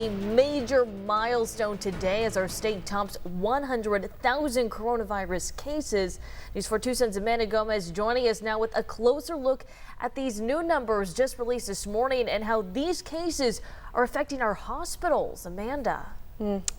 A major milestone today as our state tops 100,000 coronavirus cases. News 4 Tucson's Amanda Gomez joining us now with a closer look at these new numbers just released this morning and how these cases are affecting our hospitals. Amanda.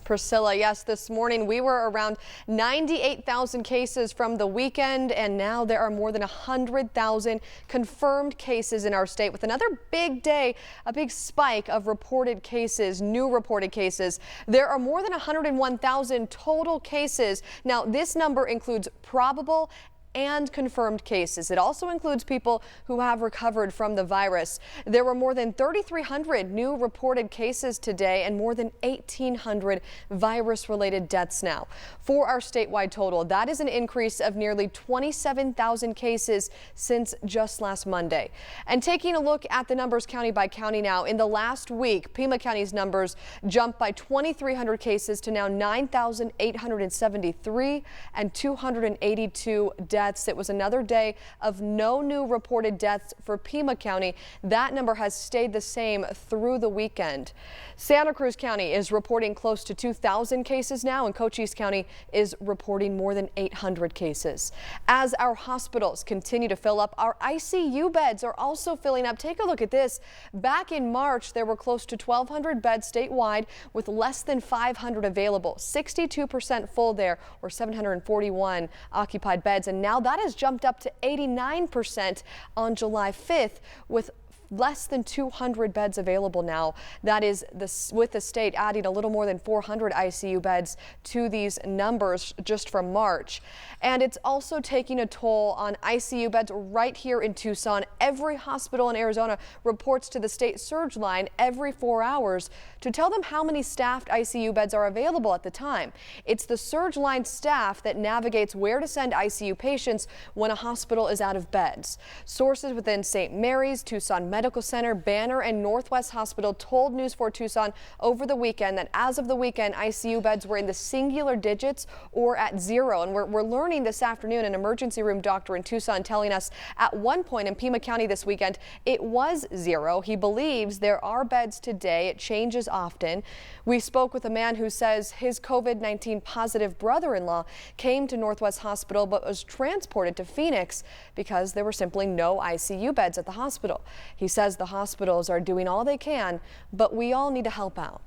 Priscilla, yes, this morning we were around 98,000 cases from the weekend, and now there are more than 100,000 confirmed cases in our state, with another big day, a big spike of reported cases, new reported cases. There are more than 101,000 total cases. Now, this number includes probable and confirmed cases. It also includes people who have recovered from the virus. There were more than 3,300 new reported cases today and more than 1,800 virus-related deaths now. For our statewide total, that is an increase of nearly 27,000 cases since just last Monday. And taking a look at the numbers county by county now, in the last week, Pima County's numbers jumped by 2,300 cases to now 9,873 and 282 deaths. It was another day of no new reported deaths for Pima County. That number has stayed the same through the weekend. Santa Cruz County is reporting close to 2,000 cases now, and Cochise County is reporting more than 800 cases. As our hospitals continue to fill up, our ICU beds are also filling up. Take a look at this. Back in March, there were close to 1,200 beds statewide with less than 500 available. 62% full there, or 741 occupied beds, and now that has jumped up to 89% on July 5th with less than 200 beds available now. That is with the state adding a little more than 400 ICU beds to these numbers just from March. And it's also taking a toll on ICU beds right here in Tucson. Every hospital in Arizona reports to the state surge line every 4 hours to tell them how many staffed ICU beds are available at the time. It's the surge line staff that navigates where to send ICU patients when a hospital is out of beds. Sources within St. Mary's, Tucson Medical Center, Banner, and Northwest Hospital told News 4 Tucson over the weekend that as of the weekend, ICU beds were in the singular digits or at zero. And we're learning this afternoon, an emergency room doctor in Tucson telling us at one point in Pima County this weekend, it was zero. He believes there are beds today. It changes often. We spoke with a man who says his COVID-19 positive brother-in-law came to Northwest Hospital but was transported to Phoenix because there were simply no ICU beds at the hospital. He says the hospitals are doing all they can, but we all need to help out.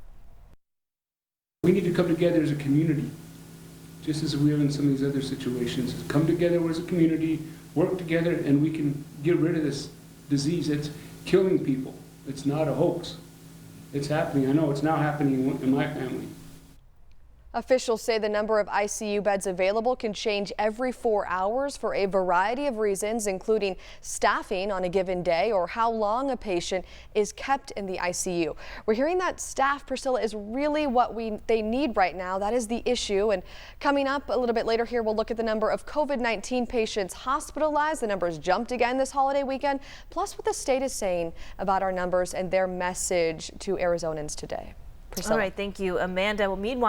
We need to come together as a community, just as we have in some of these other situations. Come together as a community, work together, and we can get rid of this disease that's killing people. It's not a hoax. It's happening. I know it's now happening in my family. Officials say the number of ICU beds available can change every 4 hours for a variety of reasons, including staffing on a given day or how long a patient is kept in the ICU. We're hearing that staff, Priscilla, is really what they need right now. That is the issue. And coming up a little bit later here, we'll look at the number of COVID-19 patients hospitalized. The numbers jumped again this holiday weekend, plus what the state is saying about our numbers and their message to Arizonans today. Priscilla. All right, thank you, Amanda. Well, meanwhile,